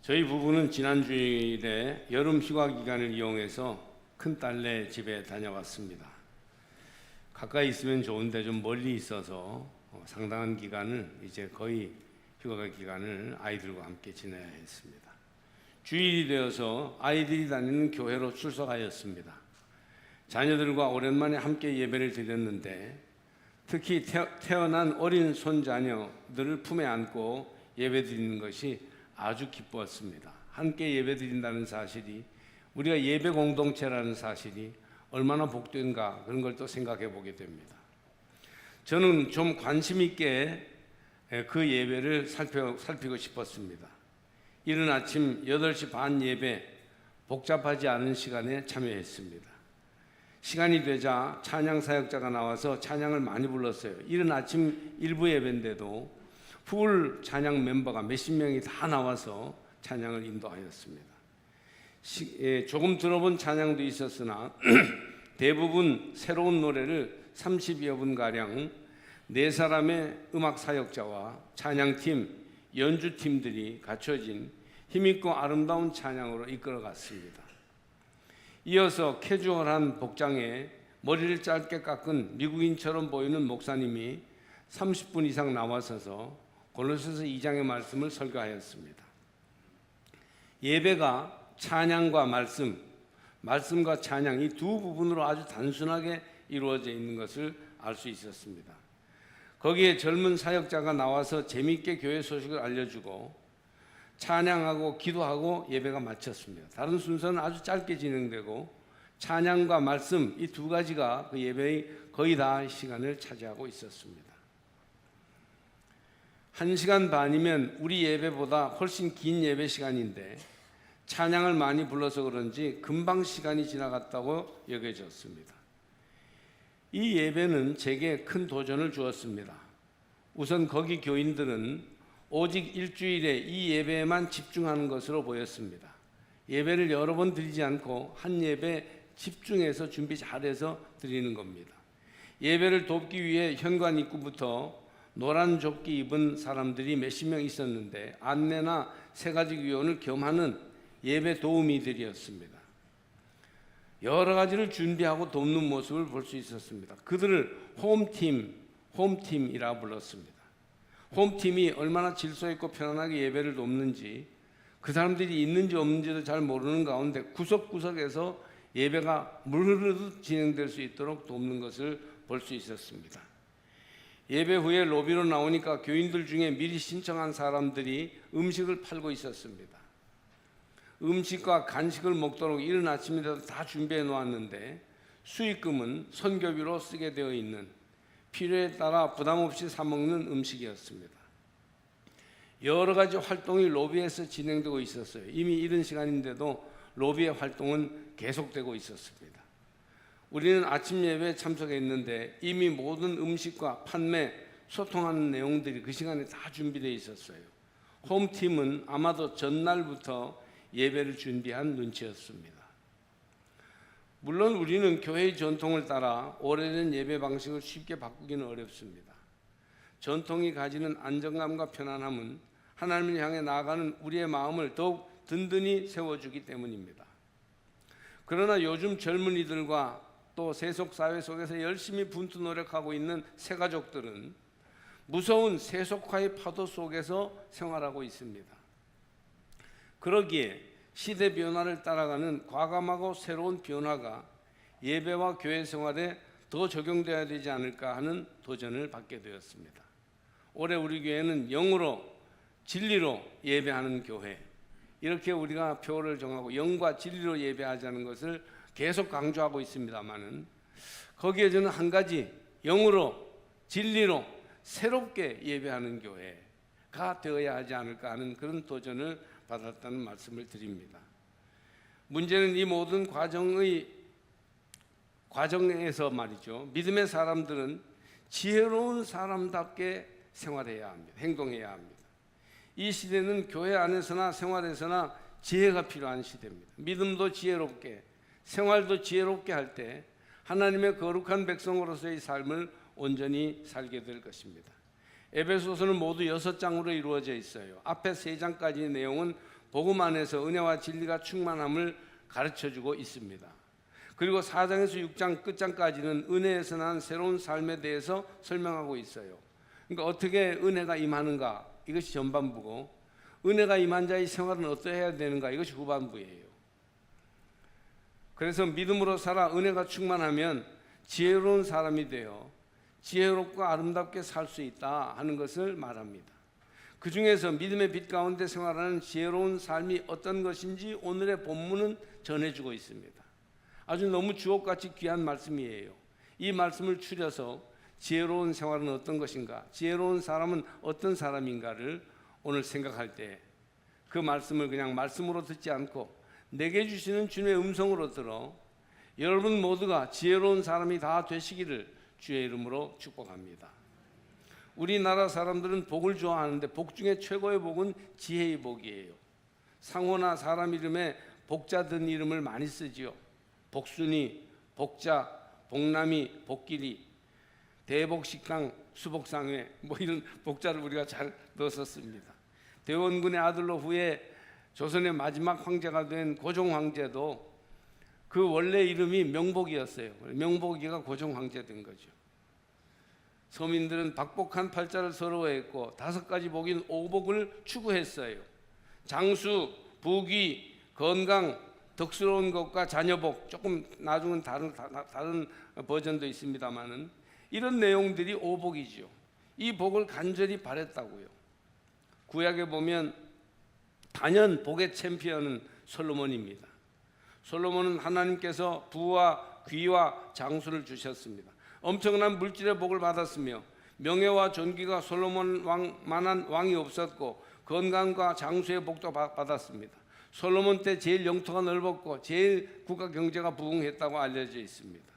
저희 부부는 지난 주일에 여름 휴가 기간을 이용해서 큰딸네 집에 다녀왔습니다. 가까이 있으면 좋은데 좀 멀리 있어서 상당한 기간을 이제 거의 휴가 기간을 아이들과 함께 지내야 했습니다. 주일이 되어서 아이들이 다니는 교회로 출석하였습니다. 자녀들과 오랜만에 함께 예배를 드렸는데 특히 태어난 어린 손자녀들을 품에 안고 예배 드리는 것이 아주 기뻤습니다. 함께 예배 드린다는 사실이, 우리가 예배 공동체라는 사실이 얼마나 복된가, 그런 걸 또 생각해 보게 됩니다. 저는 좀 관심 있게 그 예배를 살피고 싶었습니다. 이른 아침 8시 반 예배, 복잡하지 않은 시간에 참여했습니다. 시간이 되자 찬양 사역자가 나와서 찬양을 많이 불렀어요. 이른 아침 일부 예배인데도 풀 찬양 멤버가 몇십 명이 다 나와서 찬양을 인도하였습니다. 조금 들어본 찬양도 있었으나 대부분 새로운 노래를 30여 분가량 4사람의 음악 사역자와 찬양팀, 연주팀들이 갖춰진 힘있고 아름다운 찬양으로 이끌어갔습니다. 이어서 캐주얼한 복장에 머리를 짧게 깎은 미국인처럼 보이는 목사님이 30분 이상 나와서서 골로새서 2장의 말씀을 설교하였습니다. 예배가 찬양과 말씀과 찬양, 이 두 부분으로 아주 단순하게 이루어져 있는 것을 알 수 있었습니다. 거기에 젊은 사역자가 나와서 재미있게 교회 소식을 알려주고 찬양하고 기도하고 예배가 마쳤습니다. 다른 순서는 아주 짧게 진행되고 찬양과 말씀, 이 두 가지가 그 예배의 거의 다 시간을 차지하고 있었습니다. 1시간 반이면 우리 예배보다 훨씬 긴 예배 시간인데 찬양을 많이 불러서 그런지 금방 시간이 지나갔다고 여겨졌습니다. 이 예배는 제게 큰 도전을 주었습니다. 우선 거기 교인들은 오직 일주일에 이 예배에만 집중하는 것으로 보였습니다. 예배를 여러 번 드리지 않고 한 예배 집중해서 준비 잘해서 드리는 겁니다. 예배를 돕기 위해 현관 입구부터 노란 조끼 입은 사람들이 몇십 명 있었는데 안내나 새가지 위원을 겸하는 예배 도우미들이었습니다. 여러 가지를 준비하고 돕는 모습을 볼 수 있었습니다. 그들을 홈팀이라 불렀습니다. 홈팀이 얼마나 질서 있고 편안하게 예배를 돕는지, 그 사람들이 있는지 없는지도 잘 모르는 가운데 구석구석에서 예배가 물 흐르듯 진행될 수 있도록 돕는 것을 볼 수 있었습니다. 예배 후에 로비로 나오니까 교인들 중에 미리 신청한 사람들이 음식을 팔고 있었습니다. 음식과 간식을 먹도록 이른 아침이라도 다 준비해 놓았는데 수익금은 선교비로 쓰게 되어 있는, 필요에 따라 부담 없이 사 먹는 음식이었습니다. 여러 가지 활동이 로비에서 진행되고 있었어요. 이미 이른 시간인데도 로비의 활동은 계속되고 있었습니다. 우리는 아침 예배에 참석했는데 이미 모든 음식과 판매, 소통하는 내용들이 그 시간에 다 준비되어 있었어요. 홈팀은 아마도 전날부터 예배를 준비한 눈치였습니다. 물론 우리는 교회의 전통을 따라 오래된 예배 방식을 쉽게 바꾸기는 어렵습니다. 전통이 가지는 안정감과 편안함은 하나님을 향해 나아가는 우리의 마음을 더욱 든든히 세워주기 때문입니다. 그러나 요즘 젊은이들과 또 세속사회 속에서 열심히 분투 노력하고 있는 새가족들은 무서운 세속화의 파도 속에서 생활하고 있습니다. 그러기에 시대 변화를 따라가는 과감하고 새로운 변화가 예배와 교회 생활에 더 적용되어야 되지 않을까 하는 도전을 받게 되었습니다. 올해 우리 교회는 영으로 진리로 예배하는 교회, 이렇게 우리가 표어를 정하고 영과 진리로 예배하자는 것을 계속 강조하고 있습니다만은 거기에 저는 한 가지, 영으로 진리로 새롭게 예배하는 교회가 되어야 하지 않을까 하는 그런 도전을 받았다는 말씀을 드립니다. 문제는 이 모든 과정에서 말이죠, 믿음의 사람들은 지혜로운 사람답게 생활해야 합니다. 행동해야 합니다. 이 시대는 교회 안에서나 생활에서나 지혜가 필요한 시대입니다. 믿음도 지혜롭게, 생활도 지혜롭게 할 때 하나님의 거룩한 백성으로서의 삶을 온전히 살게 될 것입니다. 에베소서는 모두 6장으로 이루어져 있어요. 앞에 3장까지의 내용은 복음 안에서 은혜와 진리가 충만함을 가르쳐주고 있습니다. 그리고 4장에서 6장 끝장까지는 은혜에서 난 새로운 삶에 대해서 설명하고 있어요. 그러니까 어떻게 은혜가 임하는가, 이것이 전반부고, 은혜가 임한 자의 생활은 어떠해야 되는가, 이것이 후반부예요. 그래서 믿음으로 살아 은혜가 충만하면 지혜로운 사람이 되어 지혜롭고 아름답게 살 수 있다 하는 것을 말합니다. 그 중에서 믿음의 빛 가운데 생활하는 지혜로운 삶이 어떤 것인지 오늘의 본문은 전해주고 있습니다. 아주 너무 주옥같이 귀한 말씀이에요. 이 말씀을 추려서 지혜로운 생활은 어떤 것인가, 지혜로운 사람은 어떤 사람인가를 오늘 생각할 때 그 말씀을 그냥 말씀으로 듣지 않고 내게 주시는 주님의 음성으로 들어 여러분 모두가 지혜로운 사람이 다 되시기를 주의 이름으로 축복합니다. 우리나라 사람들은 복을 좋아하는데 복 중에 최고의 복은 지혜의 복이에요. 상호나 사람 이름에 복자 든 이름을 많이 쓰지요. 복순이, 복자, 복남이, 복길이, 대복식당, 수복상회, 뭐 이런 복자를 우리가 잘 넣었습니다. 대원군의 아들로 후에 조선의 마지막 황제가 된 고종 황제도 그 원래 이름이 명복이었어요. 명복이가 고종 황제 된 거죠. 서민들은 박복한 팔자를 서러워했고 5가지 복인 오복을 추구했어요. 장수, 부귀, 건강, 덕스러운 것과 자녀복, 조금 나중은 다른 버전도 있습니다만은 이런 내용들이 오복이죠. 이 복을 간절히 바랬다고요. 구약에 보면 단연 복의 챔피언은 솔로몬입니다. 솔로몬은 하나님께서 부와 귀와 장수를 주셨습니다. 엄청난 물질의 복을 받았으며 명예와 존귀가 솔로몬 왕만한 왕이 없었고 건강과 장수의 복도 받았습니다. 솔로몬 때 제일 영토가 넓었고 제일 국가 경제가 부흥했다고 알려져 있습니다.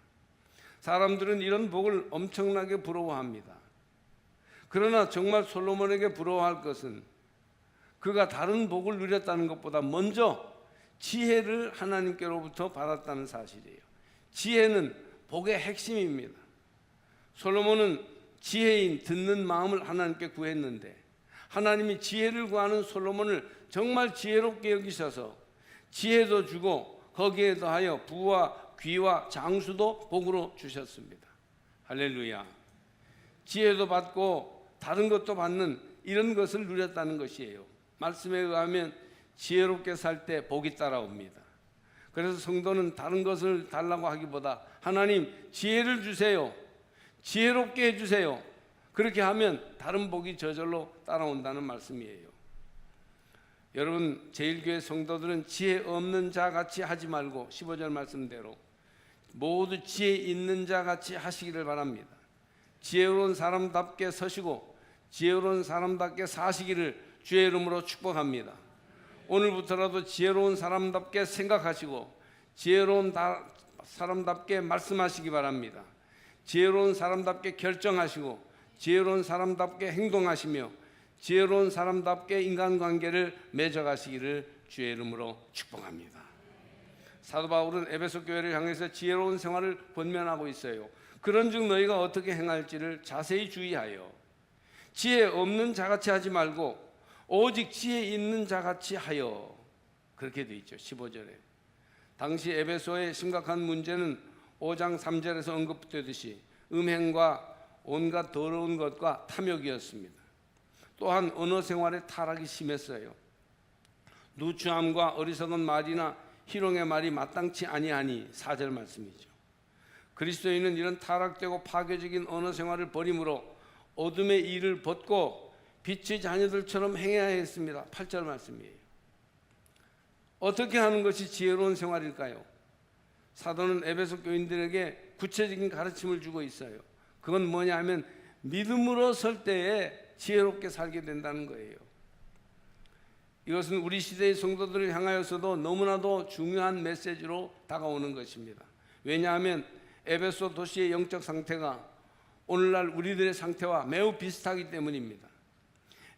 사람들은 이런 복을 엄청나게 부러워합니다. 그러나 정말 솔로몬에게 부러워할 것은 그가 다른 복을 누렸다는 것보다 먼저 지혜를 하나님께로부터 받았다는 사실이에요. 지혜는 복의 핵심입니다. 솔로몬은 지혜인 듣는 마음을 하나님께 구했는데 하나님이 지혜를 구하는 솔로몬을 정말 지혜롭게 여기셔서 지혜도 주고 거기에 더하여 부와 귀와 장수도 복으로 주셨습니다. 할렐루야. 지혜도 받고 다른 것도 받는 이런 것을 누렸다는 것이에요. 말씀에 의하면 지혜롭게 살 때 복이 따라옵니다. 그래서 성도는 다른 것을 달라고 하기보다 하나님 지혜를 주세요, 지혜롭게 해주세요, 그렇게 하면 다른 복이 저절로 따라온다는 말씀이에요. 여러분, 제일교회 성도들은 지혜 없는 자 같이 하지 말고 15절 말씀대로 모두 지혜 있는 자 같이 하시기를 바랍니다. 지혜로운 사람답게 서시고 지혜로운 사람답게 사시기를 주의 이름으로 축복합니다. 오늘부터라도 지혜로운 사람답게 생각하시고 지혜로운 사람답게 말씀하시기 바랍니다. 지혜로운 사람답게 결정하시고 지혜로운 사람답게 행동하시며 지혜로운 사람답게 인간관계를 맺어가시기를 주의 이름으로 축복합니다. 사도 바울은 에베소 교회를 향해서 지혜로운 생활을 권면하고 있어요. 그런즉 너희가 어떻게 행할지를 자세히 주의하여 지혜 없는 자같이 하지 말고 오직 지혜 있는 자같이 하여, 그렇게 돼 있죠. 15절에. 당시 에베소의 심각한 문제는 5장 3절에서 언급되듯이 음행과 온갖 더러운 것과 탐욕이었습니다. 또한 언어 생활의 타락이 심했어요. 누추함과 어리석은 말이나 희롱의 말이 마땅치 아니하니 4절 말씀이죠. 그리스도인은 이런 타락되고 파괴적인 언어 생활을 버림으로 어둠의 일을 벗고 빛의 자녀들처럼 행해야 했습니다. 8절 말씀이에요. 어떻게 하는 것이 지혜로운 생활일까요? 사도는 에베소 교인들에게 구체적인 가르침을 주고 있어요. 그건 뭐냐 하면 믿음으로 설 때에 지혜롭게 살게 된다는 거예요. 이것은 우리 시대의 성도들을 향하여서도 너무나도 중요한 메시지로 다가오는 것입니다. 왜냐하면 에베소 도시의 영적 상태가 오늘날 우리들의 상태와 매우 비슷하기 때문입니다.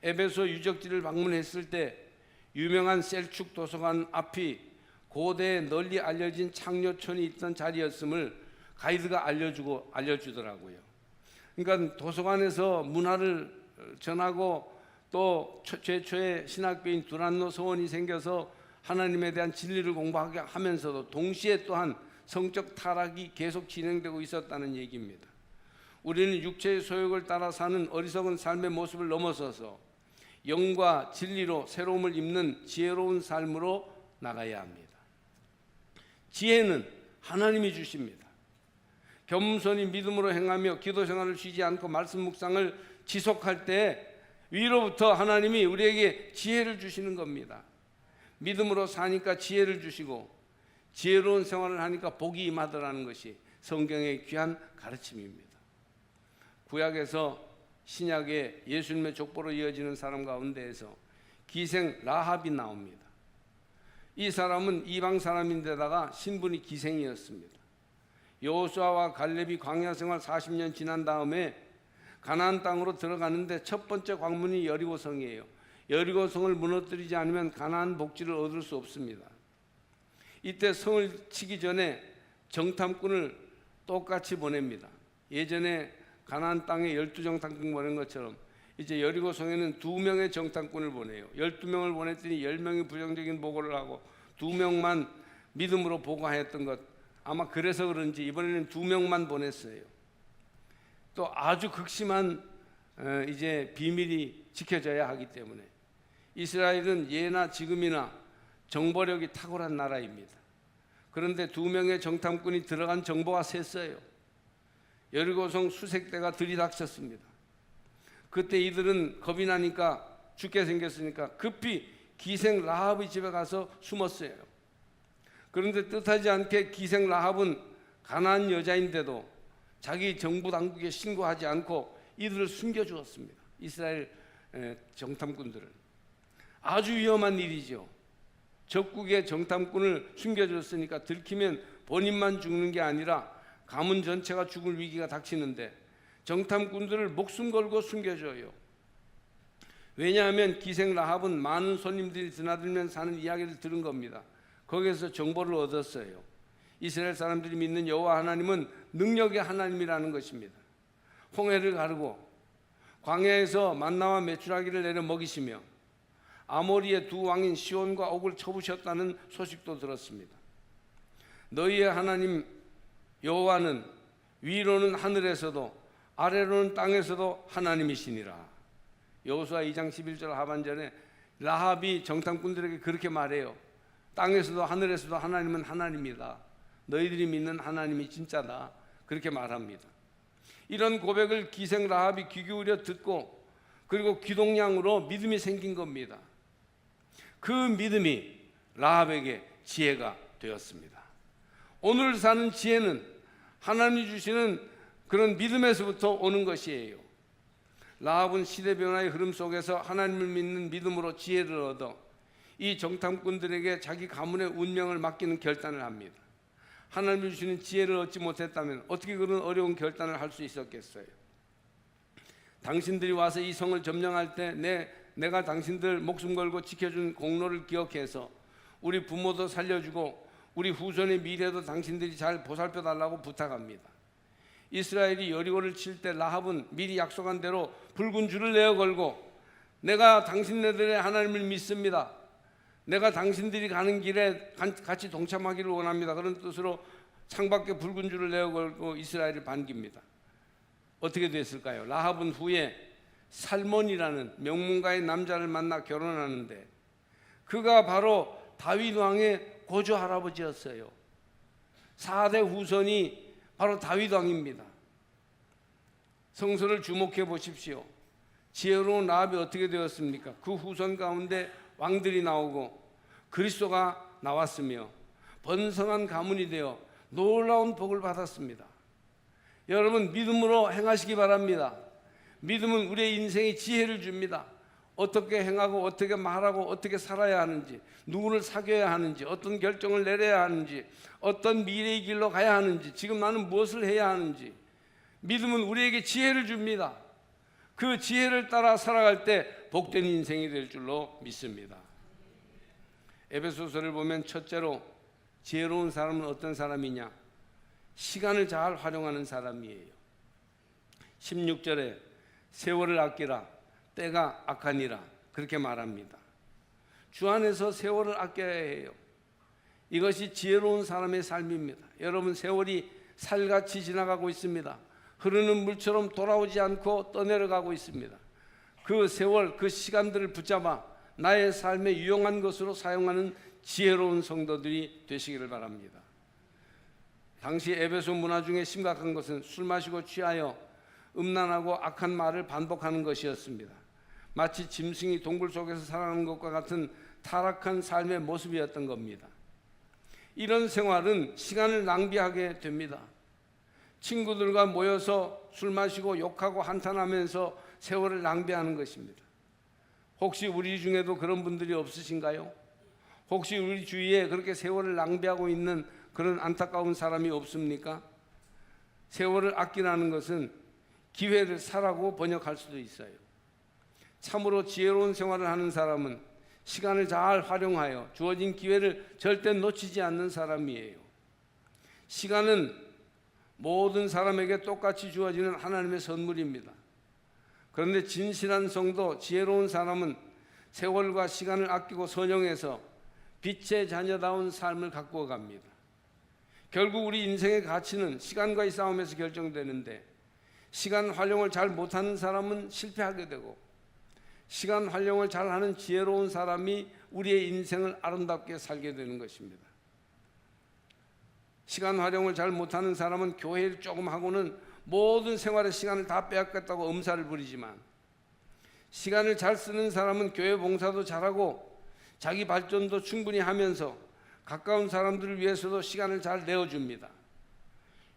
에베소 유적지를 방문했을 때 유명한 셀축 도서관 앞이 고대에 널리 알려진 창녀촌이 있던 자리였음을 가이드가 알려주더라고요. 그러니까 도서관에서 문화를 전하고 또 최초의 신학교인 두란노 서원이 생겨서 하나님에 대한 진리를 공부하게 하면서도 동시에 또한 성적 타락이 계속 진행되고 있었다는 얘기입니다. 우리는 육체의 소욕을 따라 사는 어리석은 삶의 모습을 넘어서서 영과 진리로 새로움을 입는 지혜로운 삶으로 나가야 합니다. 지혜는 하나님이 주십니다. 겸손히 믿음으로 행하며 기도 생활을 쉬지 않고 말씀 묵상을 지속할 때 위로부터 하나님이 우리에게 지혜를 주시는 겁니다. 믿음으로 사니까 지혜를 주시고 지혜로운 생활을 하니까 복이 임하더라는 것이 성경의 귀한 가르침입니다. 구약에서 신약의 예수님의 족보로 이어지는 사람 가운데에서 기생 라합이 나옵니다. 이 사람은 이방 사람인데다가 신분이 기생이었습니다. 여호수아와 갈렙이 광야 생활 40년 지난 다음에 가나안 땅으로 들어가는데 첫 번째 관문이 여리고성이에요. 여리고성을 무너뜨리지 않으면 가나안 복지를 얻을 수 없습니다. 이때 성을 치기 전에 정탐꾼을 똑같이 보냅니다. 예전에 가나안 땅에 12정탐꾼 보낸 것처럼 이제 여리고성에는 2명의 정탐꾼을 보내요. 12명을 보냈더니 10명이 부정적인 보고를 하고 2명만 믿음으로 보고하였던 것, 아마 그래서 그런지 이번에는 2명만 보냈어요. 또 아주 극심한 이제 비밀이 지켜져야 하기 때문에 이스라엘은 예나 지금이나 정보력이 탁월한 나라입니다. 그런데 2명의 정탐꾼이 들어간 정보가 셌어요. 여리고성 수색대가 들이닥쳤습니다. 그때 이들은 겁이 나니까 죽게 생겼으니까 급히 기생 라합의 집에 가서 숨었어요. 그런데 뜻하지 않게 기생 라합은 가나안 여자인데도 자기 정부 당국에 신고하지 않고 이들을 숨겨주었습니다. 이스라엘 정탐꾼들은. 아주 위험한 일이죠. 적국의 정탐꾼을 숨겨줬으니까 들키면 본인만 죽는 게 아니라 가문 전체가 죽을 위기가 닥치는데 정탐꾼들을 목숨 걸고 숨겨줘요. 왜냐하면 기생 라합은 많은 손님들이 드나들면 사는 이야기를 들은 겁니다. 거기에서 정보를 얻었어요. 이스라엘 사람들이 믿는 여호와 하나님은 능력의 하나님이라는 것입니다. 홍해를 가르고 광야에서 만나와 메추라기를 내려 먹이시며 아모리의 2 왕인 시온과 옥을 쳐부셨다는 소식도 들었습니다. 너희의 하나님 여호와는 위로는 하늘에서도 아래로는 땅에서도 하나님이시니라. 여호수아 2장 11절 하반절에 라합이 정탐꾼들에게 그렇게 말해요. 땅에서도 하늘에서도 하나님은 하나님이다. 너희들이 믿는 하나님이 진짜다. 그렇게 말합니다. 이런 고백을 기생 라합이 귀 기울여 듣고 그리고 귀동냥으로 믿음이 생긴 겁니다. 그 믿음이 라합에게 지혜가 되었습니다. 오늘 사는 지혜는 하나님이 주시는 그런 믿음에서부터 오는 것이에요. 라합은 시대 변화의 흐름 속에서 하나님을 믿는 믿음으로 지혜를 얻어 이 정탐꾼들에게 자기 가문의 운명을 맡기는 결단을 합니다. 하나님이 주시는 지혜를 얻지 못했다면 어떻게 그런 어려운 결단을 할 수 있었겠어요? 당신들이 와서 이 성을 점령할 때 내가 당신들 목숨 걸고 지켜준 공로를 기억해서 우리 부모도 살려주고 우리 후손의 미래도 당신들이 잘 보살펴 달라고 부탁합니다. 이스라엘이 여리고를 칠 때 라합은 미리 약속한 대로 붉은 줄을 내어 걸고 내가 당신네들의 하나님을 믿습니다. 내가 당신들이 가는 길에 같이 동참하기를 원합니다. 그런 뜻으로 창밖에 붉은 줄을 내어 걸고 이스라엘을 반깁니다. 어떻게 됐을까요? 라합은 후에 살몬이라는 명문가의 남자를 만나 결혼하는데 그가 바로 다윗 왕의 고조 할아버지였어요. 4대 후손이 바로 다윗 왕입니다. 성서를 주목해 보십시오. 지혜로운 라합이 어떻게 되었습니까? 그 후손 가운데 왕들이 나오고 그리스도가 나왔으며 번성한 가문이 되어 놀라운 복을 받았습니다. 여러분 믿음으로 행하시기 바랍니다. 믿음은 우리의 인생에 지혜를 줍니다. 어떻게 행하고 어떻게 말하고 어떻게 살아야 하는지, 누구를 사귀어야 하는지, 어떤 결정을 내려야 하는지, 어떤 미래의 길로 가야 하는지, 지금 나는 무엇을 해야 하는지 믿음은 우리에게 지혜를 줍니다. 그 지혜를 따라 살아갈 때 복된 인생이 될 줄로 믿습니다. 에베소서를 보면 첫째로 지혜로운 사람은 어떤 사람이냐? 시간을 잘 활용하는 사람이에요. 16절에 세월을 아끼라 때가 악하니라 그렇게 말합니다. 주 안에서 세월을 아껴야 해요. 이것이 지혜로운 사람의 삶입니다. 여러분, 세월이 살같이 지나가고 있습니다. 흐르는 물처럼 돌아오지 않고 떠내려가고 있습니다. 그 세월, 그 시간들을 붙잡아 나의 삶에 유용한 것으로 사용하는 지혜로운 성도들이 되시기를 바랍니다. 당시 에베소 문화 중에 심각한 것은 술 마시고 취하여 음란하고 악한 말을 반복하는 것이었습니다. 마치 짐승이 동굴 속에서 살아가는 것과 같은 타락한 삶의 모습이었던 겁니다. 이런 생활은 시간을 낭비하게 됩니다. 친구들과 모여서 술 마시고 욕하고 한탄하면서 세월을 낭비하는 것입니다. 혹시 우리 중에도 그런 분들이 없으신가요? 혹시 우리 주위에 그렇게 세월을 낭비하고 있는 그런 안타까운 사람이 없습니까? 세월을 아끼라는 것은 기회를 사라고 번역할 수도 있어요. 참으로 지혜로운 생활을 하는 사람은 시간을 잘 활용하여 주어진 기회를 절대 놓치지 않는 사람이에요. 시간은 모든 사람에게 똑같이 주어지는 하나님의 선물입니다. 그런데 진실한 성도, 지혜로운 사람은 세월과 시간을 아끼고 선용해서 빛의 자녀다운 삶을 가꾸어 갑니다. 결국 우리 인생의 가치는 시간과의 싸움에서 결정되는데, 시간 활용을 잘 못하는 사람은 실패하게 되고, 시간 활용을 잘하는 지혜로운 사람이 우리의 인생을 아름답게 살게 되는 것입니다. 시간 활용을 잘 못하는 사람은 교회를 조금 하고는 모든 생활의 시간을 다 빼앗겠다고 엄살을 부리지만, 시간을 잘 쓰는 사람은 교회 봉사도 잘하고 자기 발전도 충분히 하면서 가까운 사람들을 위해서도 시간을 잘 내어줍니다.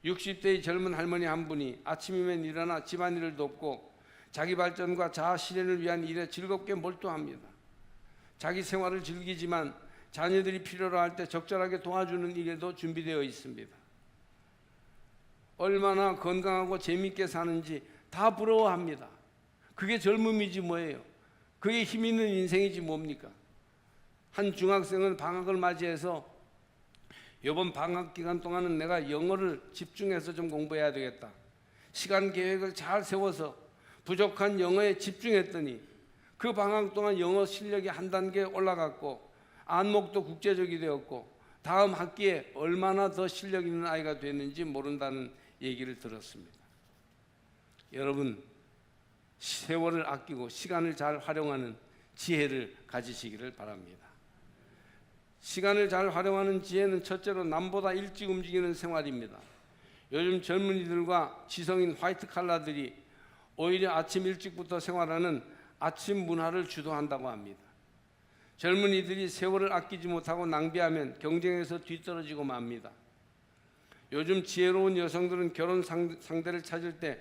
60대의 젊은 할머니 한 분이 아침이면 일어나 집안일을 돕고 자기 발전과 자아 실현을 위한 일에 즐겁게 몰두합니다. 자기 생활을 즐기지만 자녀들이 필요로 할 때 적절하게 도와주는 일에도 준비되어 있습니다. 얼마나 건강하고 재미있게 사는지 다 부러워합니다. 그게 젊음이지 뭐예요. 그게 힘 있는 인생이지 뭡니까? 한 중학생은 방학을 맞이해서 이번 방학 기간 동안은 내가 영어를 집중해서 좀 공부해야 되겠다. 시간 계획을 잘 세워서 부족한 영어에 집중했더니 그 방학 동안 영어 실력이 한 단계 올라갔고 안목도 국제적이 되었고 다음 학기에 얼마나 더 실력 있는 아이가 됐는지 모른다는 얘기를 들었습니다. 여러분, 세월을 아끼고 시간을 잘 활용하는 지혜를 가지시기를 바랍니다. 시간을 잘 활용하는 지혜는 첫째로 남보다 일찍 움직이는 생활입니다. 요즘 젊은이들과 지성인 화이트 칼라들이 오히려 아침 일찍부터 생활하는 아침 문화를 주도한다고 합니다. 젊은이들이 세월을 아끼지 못하고 낭비하면 경쟁에서 뒤떨어지고 맙니다. 요즘 지혜로운 여성들은 결혼 상대를 찾을 때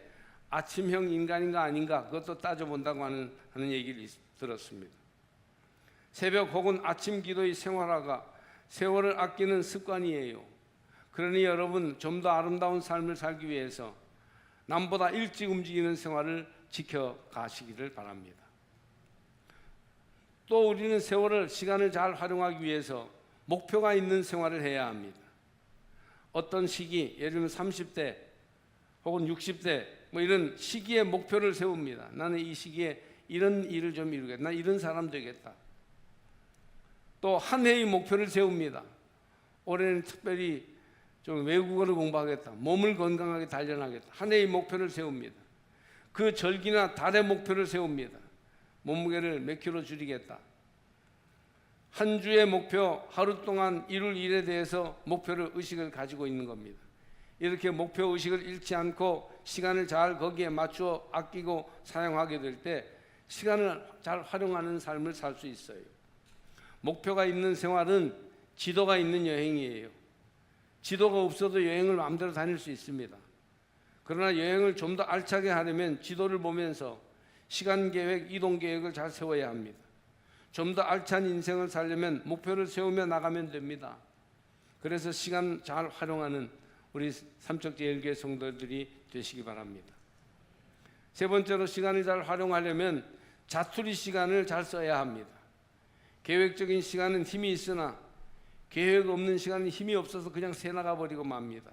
아침형 인간인가 아닌가 그것도 따져본다고 하는 얘기를 들었습니다. 새벽 혹은 아침 기도의 생활화가 세월을 아끼는 습관이에요. 그러니 여러분, 좀 더 아름다운 삶을 살기 위해서 남보다 일찍 움직이는 생활을 지켜가시기를 바랍니다. 또 우리는 세월을, 시간을 잘 활용하기 위해서 목표가 있는 생활을 해야 합니다. 어떤 시기, 예를 들면 30대 혹은 60대 뭐 이런 시기에 목표를 세웁니다. 나는 이 시기에 이런 일을 좀 이루겠다. 난 이런 사람 되겠다. 또 한 해의 목표를 세웁니다. 올해는 특별히 좀 외국어를 공부하겠다. 몸을 건강하게 단련하겠다. 한 해의 목표를 세웁니다. 그 절기나 달의 목표를 세웁니다. 몸무게를 몇 킬로 줄이겠다. 한 주의 목표, 하루 동안 이룰 일에 대해서 목표를, 의식을 가지고 있는 겁니다. 이렇게 목표 의식을 잃지 않고 시간을 잘 거기에 맞추어 아끼고 사용하게 될 때 시간을 잘 활용하는 삶을 살 수 있어요. 목표가 있는 생활은 지도가 있는 여행이에요. 지도가 없어도 여행을 마음대로 다닐 수 있습니다. 그러나 여행을 좀 더 알차게 하려면 지도를 보면서 시간 계획, 이동 계획을 잘 세워야 합니다. 좀 더 알찬 인생을 살려면 목표를 세우며 나가면 됩니다. 그래서 시간 잘 활용하는 우리 삼척제일교회 성도들이 되시기 바랍니다. 세 번째로, 시간을 잘 활용하려면 자투리 시간을 잘 써야 합니다. 계획적인 시간은 힘이 있으나 계획 없는 시간은 힘이 없어서 그냥 새나가 버리고 맙니다.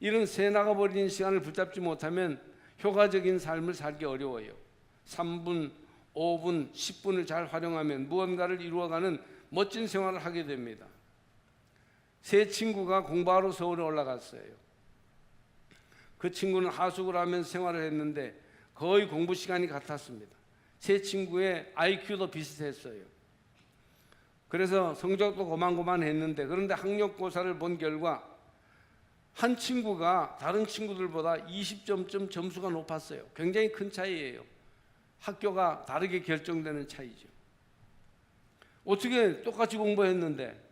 이런 새나가 버리는 시간을 붙잡지 못하면 효과적인 삶을 살기 어려워요. 3분, 5분, 10분을 잘 활용하면 무언가를 이루어가는 멋진 생활을 하게 됩니다. 세 친구가 공부하러 서울에 올라갔어요. 그 친구는 하숙을 하면서 생활을 했는데 거의 공부 시간이 같았습니다. 세 친구의 IQ도 비슷했어요. 그래서 성적도 고만고만했는데, 그런데 학력고사를 본 결과 한 친구가 다른 친구들보다 20점쯤 점수가 높았어요. 굉장히 큰 차이예요. 학교가 다르게 결정되는 차이죠. 어떻게 똑같이 공부했는데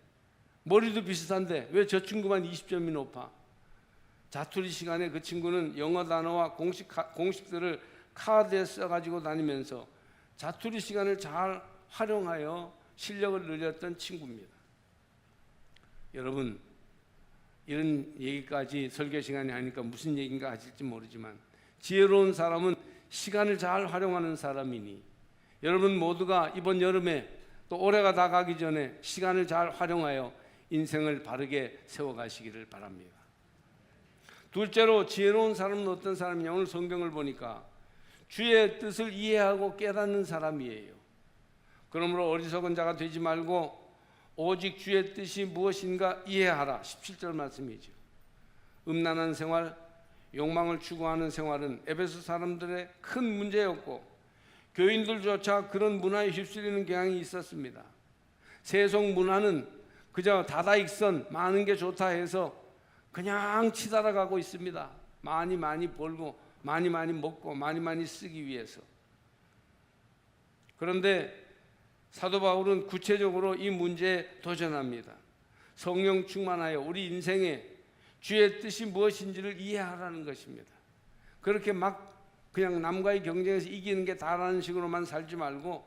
머리도 비슷한데 왜 저 친구만 20점이 높아? 자투리 시간에 그 친구는 영어 단어와 공식들을 카드에 써가지고 다니면서 자투리 시간을 잘 활용하여 실력을 늘렸던 친구입니다. 여러분, 이런 얘기까지 설교 시간이 아니니까 무슨 얘기인가 하실지 모르지만, 지혜로운 사람은 시간을 잘 활용하는 사람이니 여러분 모두가 이번 여름에 또 올해가 다 가기 전에 시간을 잘 활용하여 인생을 바르게 세워가시기를 바랍니다. 둘째로, 지혜로운 사람은 어떤 사람이냐? 오늘 성경을 보니까 주의 뜻을 이해하고 깨닫는 사람이에요. 그러므로 어리석은 자가 되지 말고 오직 주의 뜻이 무엇인가 이해하라. 17절 말씀이죠. 음란한 생활, 욕망을 추구하는 생활은 에베소 사람들의 큰 문제였고 교인들조차 그런 문화에 휩쓸리는 경향이 있었습니다. 세속 문화는 그저 다다익선 많은 게 좋다 해서 그냥 치달아가고 있습니다. 많이 벌고 많이 먹고 많이 쓰기 위해서. 그런데 사도 바울은 구체적으로 이 문제에 도전합니다. 성령 충만하여 우리 인생에 주의 뜻이 무엇인지를 이해하라는 것입니다. 그렇게 막 그냥 남과의 경쟁에서 이기는 게 다라는 식으로만 살지 말고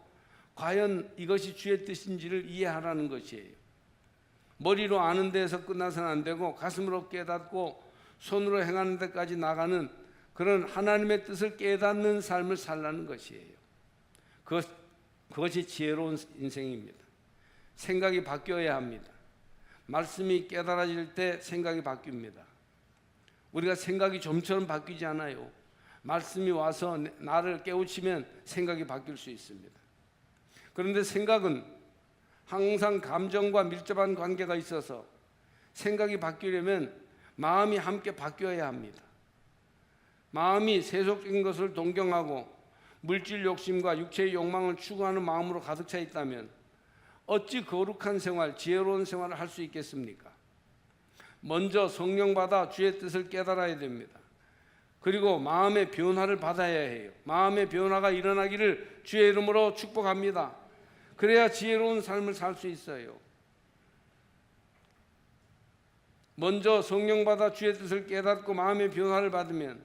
과연 이것이 주의 뜻인지를 이해하라는 것이에요. 머리로 아는 데에서 끝나서는 안 되고 가슴으로 깨닫고 손으로 행하는 데까지 나가는 그런 하나님의 뜻을 깨닫는 삶을 살라는 것이에요. 그것이 지혜로운 인생입니다. 생각이 바뀌어야 합니다. 말씀이 깨달아질 때 생각이 바뀝니다. 우리가 생각이 좀처럼 바뀌지 않아요. 말씀이 와서 나를 깨우치면 생각이 바뀔 수 있습니다. 그런데 생각은 항상 감정과 밀접한 관계가 있어서 생각이 바뀌려면 마음이 함께 바뀌어야 합니다. 마음이 세속적인 것을 동경하고 물질 욕심과 육체의 욕망을 추구하는 마음으로 가득 차 있다면 어찌 거룩한 생활, 지혜로운 생활을 할 수 있겠습니까? 먼저 성령 받아 주의 뜻을 깨달아야 됩니다. 그리고 마음의 변화를 받아야 해요. 마음의 변화가 일어나기를 주의 이름으로 축복합니다. 그래야 지혜로운 삶을 살 수 있어요. 먼저 성령 받아 주의 뜻을 깨닫고 마음의 변화를 받으면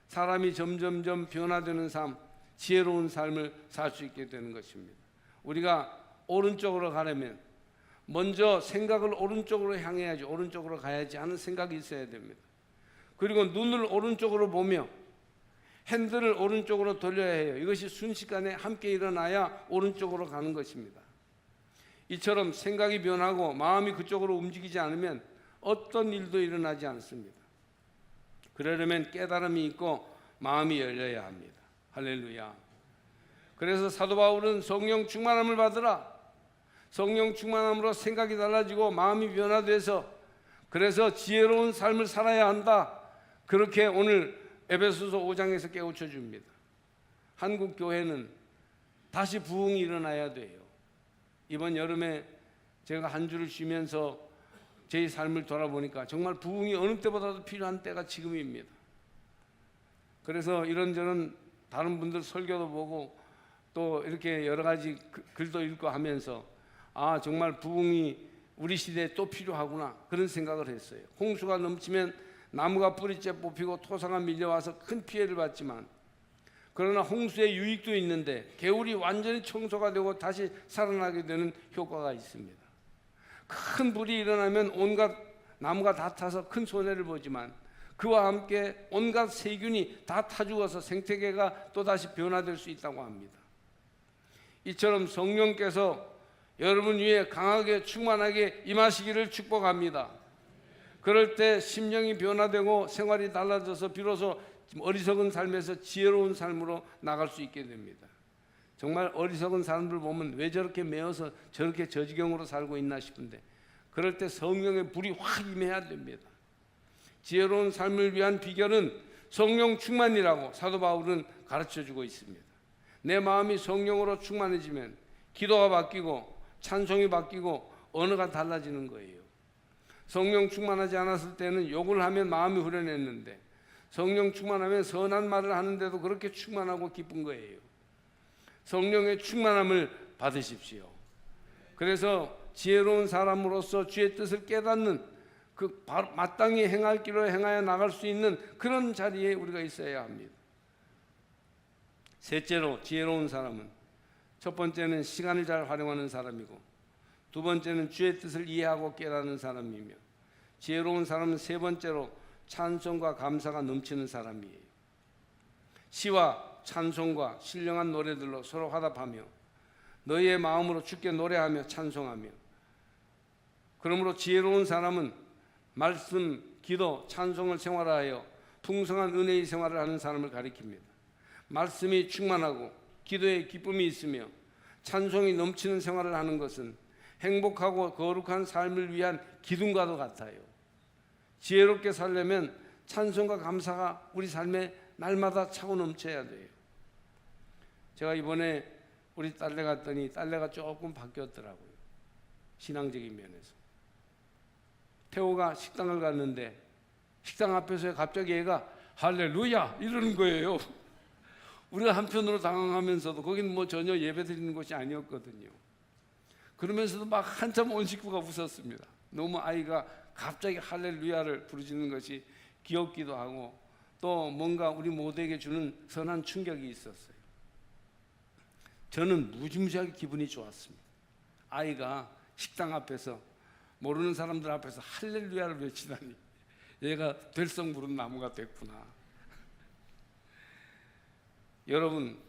사람이 점점점 변화되는 삶, 지혜로운 삶을 살 수 있게 되는 것입니다. 우리가 오른쪽으로 가려면 먼저 생각을 오른쪽으로 향해야지, 오른쪽으로 가야지 하는 생각이 있어야 됩니다. 그리고 눈을 오른쪽으로 보며 핸들을 오른쪽으로 돌려야 해요. 이것이 순식간에 함께 일어나야 오른쪽으로 가는 것입니다. 이처럼 생각이 변하고 마음이 그쪽으로 움직이지 않으면 어떤 일도 일어나지 않습니다. 그러려면 깨달음이 있고 마음이 열려야 합니다. 할렐루야. 그래서 사도 바울은 성령 충만함을 받으라. 성령 충만함으로 생각이 달라지고 마음이 변화돼서 그래서 지혜로운 삶을 살아야 한다. 그렇게 오늘 에베소서 5장에서 깨우쳐 줍니다. 한국 교회는 다시 부흥이 일어나야 돼요. 이번 여름에 제가 한 주를 쉬면서 제 삶을 돌아보니까 정말 부흥이 어느 때보다도 필요한 때가 지금입니다. 그래서 이런저런 다른 분들 설교도 보고 또 이렇게 여러 가지 글도 읽고 하면서 정말 부흥이 우리 시대에 또 필요하구나 그런 생각을 했어요. 홍수가 넘치면 나무가 뿌리째 뽑히고 토사가 밀려와서 큰 피해를 받지만 그러나 홍수의 유익도 있는데 개울이 완전히 청소가 되고 다시 살아나게 되는 효과가 있습니다. 큰 불이 일어나면 온갖 나무가 다 타서 큰 손해를 보지만 그와 함께 온갖 세균이 다 타 죽어서 생태계가 또다시 변화될 수 있다고 합니다. 이처럼 성령께서 여러분 위에 강하게 충만하게 임하시기를 축복합니다. 그럴 때 심령이 변화되고 생활이 달라져서 비로소 어리석은 삶에서 지혜로운 삶으로 나갈 수 있게 됩니다. 정말 어리석은 사람들 보면 왜 저렇게 매어서 저렇게 저지경으로 살고 있나 싶은데, 그럴 때 성령의 불이 확 임해야 됩니다. 지혜로운 삶을 위한 비결은 성령 충만이라고 사도 바울은 가르쳐주고 있습니다. 내 마음이 성령으로 충만해지면 기도가 바뀌고 찬송이 바뀌고 언어가 달라지는 거예요. 성령 충만하지 않았을 때는 욕을 하면 마음이 후련했는데, 성령 충만하면 선한 말을 하는데도 그렇게 충만하고 기쁜 거예요. 성령의 충만함을 받으십시오. 그래서 지혜로운 사람으로서 주의 뜻을 깨닫는, 그 마땅히 행할 길로 행하여 나갈 수 있는 그런 자리에 우리가 있어야 합니다. 셋째로, 지혜로운 사람은 첫 번째는 시간을 잘 활용하는 사람이고, 두 번째는 주의 뜻을 이해하고 깨닫는 사람이며, 지혜로운 사람은 세 번째로 찬송과 감사가 넘치는 사람이에요. 시와 찬송과 신령한 노래들로 서로 화답하며 너희의 마음으로 주께 노래하며 찬송하며, 그러므로 지혜로운 사람은 말씀, 기도, 찬송을 생활하여 풍성한 은혜의 생활을 하는 사람을 가리킵니다. 말씀이 충만하고 기도에 기쁨이 있으며 찬송이 넘치는 생활을 하는 것은 행복하고 거룩한 삶을 위한 기둥과도 같아요. 지혜롭게 살려면 찬송과 감사가 우리 삶에 날마다 차고 넘쳐야 돼요. 제가 이번에 우리 딸네 갔더니 딸내가 조금 바뀌었더라고요. 신앙적인 면에서. 태호가 식당을 갔는데 식당 앞에서 갑자기 애가 할렐루야 이러는 거예요. 우리가 한편으로 당황하면서도 거기는 뭐 전혀 예배 드리는 곳이 아니었거든요. 그러면서도 막 한참 온 식구가 웃었습니다. 너무 아이가 갑자기 할렐루야를 부르짖는 것이 귀엽기도 하고 또 뭔가 우리 모두에게 주는 선한 충격이 있었어요. 저는 무지무지하게 기분이 좋았습니다. 아이가 식당 앞에서 모르는 사람들 앞에서 할렐루야를 외치다니, 얘가 될성 부른 나무가 됐구나. 여러분,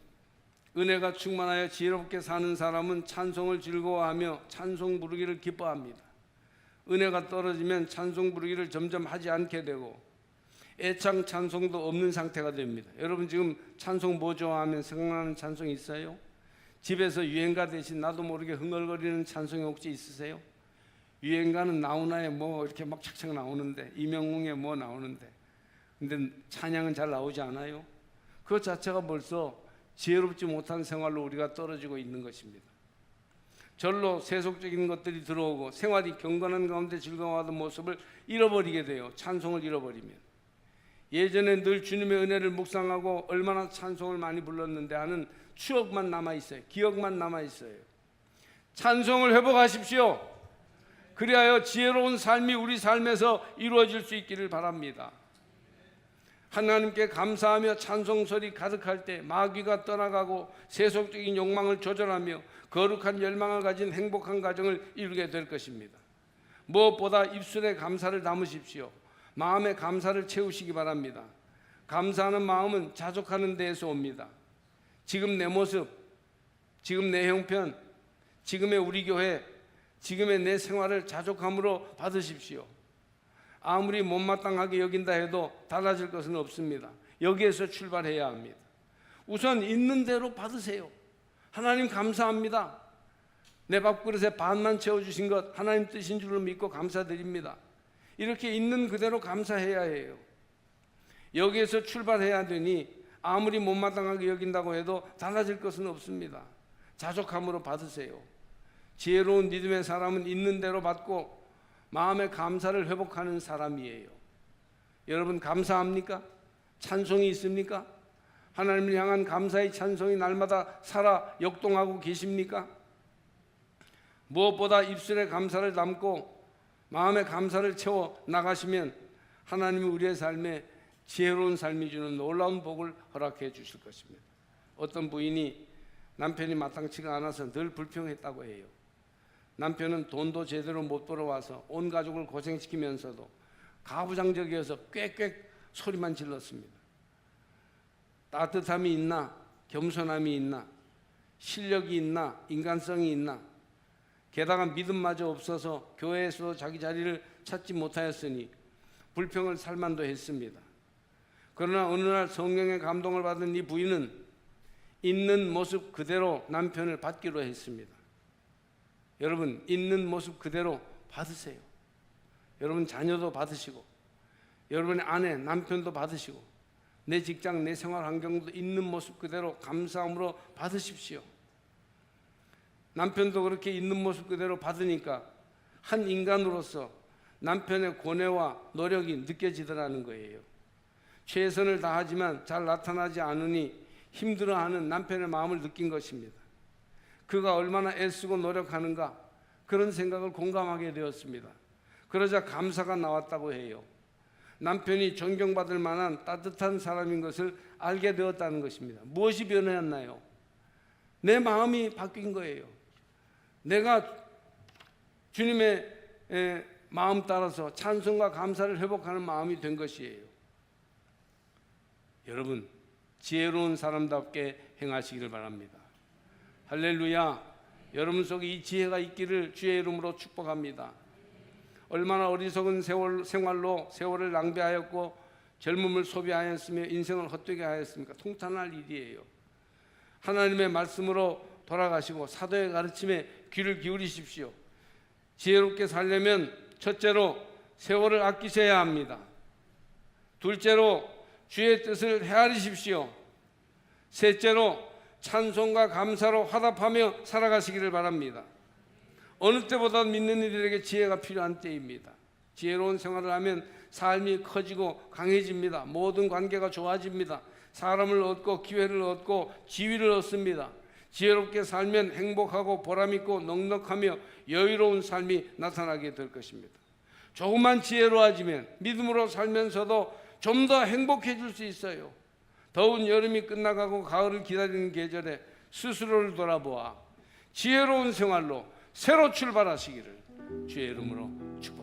은혜가 충만하여 지혜롭게 사는 사람은 찬송을 즐거워하며 찬송 부르기를 기뻐합니다. 은혜가 떨어지면 찬송 부르기를 점점 하지 않게 되고 애창 찬송도 없는 상태가 됩니다. 여러분 지금 찬송 뭐 좋아하면 생각나는 찬송 있어요? 집에서 유행가 대신 나도 모르게 흥얼거리는 찬송이 혹시 있으세요? 유행가는 나오나에 뭐 이렇게 막 착착 나오는데, 이명웅에 뭐 나오는데, 근데 찬양은 잘 나오지 않아요? 그 자체가 벌써 지혜롭지 못한 생활로 우리가 떨어지고 있는 것입니다. 절로 세속적인 것들이 들어오고 생활이 경건한 가운데 즐거워하던 모습을 잃어버리게 돼요. 찬송을 잃어버리면. 예전에 늘 주님의 은혜를 묵상하고 얼마나 찬송을 많이 불렀는데 하는 추억만 남아있어요. 기억만 남아있어요. 찬송을 회복하십시오. 그리하여 지혜로운 삶이 우리 삶에서 이루어질 수 있기를 바랍니다. 하나님께 감사하며 찬송설이 가득할 때 마귀가 떠나가고 세속적인 욕망을 조절하며 거룩한 열망을 가진 행복한 가정을 이루게 될 것입니다. 무엇보다 입술에 감사를 담으십시오. 마음에 감사를 채우시기 바랍니다. 감사하는 마음은 자족하는 데에서 옵니다. 지금 내 모습, 지금 내 형편, 지금의 우리 교회, 지금의 내 생활을 자족함으로 받으십시오. 아무리 못마땅하게 여긴다 해도 달라질 것은 없습니다. 여기에서 출발해야 합니다. 우선 있는 대로 받으세요. 하나님 감사합니다. 내 밥그릇에 반만 채워주신 것 하나님 뜻인 줄로 믿고 감사드립니다. 이렇게 있는 그대로 감사해야 해요. 여기에서 출발해야 되니 아무리 못마땅하게 여긴다고 해도 달라질 것은 없습니다. 자족함으로 받으세요. 지혜로운 믿음의 사람은 있는 대로 받고 마음의 감사를 회복하는 사람이에요. 여러분 감사합니까? 찬송이 있습니까? 하나님을 향한 감사의 찬송이 날마다 살아 역동하고 계십니까? 무엇보다 입술에 감사를 담고 마음의 감사를 채워 나가시면 하나님이 우리의 삶에 지혜로운 삶이 주는 놀라운 복을 허락해 주실 것입니다. 어떤 부인이 남편이 마땅치가 않아서 늘 불평했다고 해요. 남편은 돈도 제대로 못 벌어와서 온 가족을 고생시키면서도 가부장적이어서 꽥꽥 소리만 질렀습니다. 따뜻함이 있나, 겸손함이 있나, 실력이 있나, 인간성이 있나, 게다가 믿음마저 없어서 교회에서도 자기 자리를 찾지 못하였으니 불평을 살만도 했습니다. 그러나 어느 날 성령의 감동을 받은 이 부인은 있는 모습 그대로 남편을 받기로 했습니다. 여러분, 있는 모습 그대로 받으세요. 여러분 자녀도 받으시고, 여러분의 아내, 남편도 받으시고, 내 직장, 내 생활 환경도 있는 모습 그대로 감사함으로 받으십시오. 남편도 그렇게 있는 모습 그대로 받으니까 한 인간으로서 남편의 고뇌와 노력이 느껴지더라는 거예요. 최선을 다하지만 잘 나타나지 않으니 힘들어하는 남편의 마음을 느낀 것입니다. 그가 얼마나 애쓰고 노력하는가, 그런 생각을 공감하게 되었습니다. 그러자 감사가 나왔다고 해요. 남편이 존경받을 만한 따뜻한 사람인 것을 알게 되었다는 것입니다. 무엇이 변했나요? 내 마음이 바뀐 거예요. 내가 주님의 마음 따라서 찬송과 감사를 회복하는 마음이 된 것이에요. 여러분, 지혜로운 사람답게 행하시기를 바랍니다. 할렐루야. 여러분 속에 이 지혜가 있기를 주의 이름으로 축복합니다. 얼마나 어리석은 생활로 세월을 낭비하였고 젊음을 소비하였으며 인생을 헛되게 하였습니까? 통탄할 일이에요. 하나님의 말씀으로 돌아가시고 사도의 가르침에 귀를 기울이십시오. 지혜롭게 살려면 첫째로 세월을 아끼셔야 합니다. 둘째로 주의 뜻을 헤아리십시오. 셋째로 찬송과 감사로 화답하며 살아가시기를 바랍니다. 어느 때보다 믿는 이들에게 지혜가 필요한 때입니다. 지혜로운 생활을 하면 삶이 커지고 강해집니다. 모든 관계가 좋아집니다. 사람을 얻고 기회를 얻고 지위를 얻습니다. 지혜롭게 살면 행복하고 보람있고 넉넉하며 여유로운 삶이 나타나게 될 것입니다. 조금만 지혜로워지면 믿음으로 살면서도 좀 더 행복해질 수 있어요. 더운 여름이 끝나가고 가을을 기다리는 계절에 스스로를 돌아보아 지혜로운 생활로 새로 출발하시기를 주의 이름으로 축복합니다.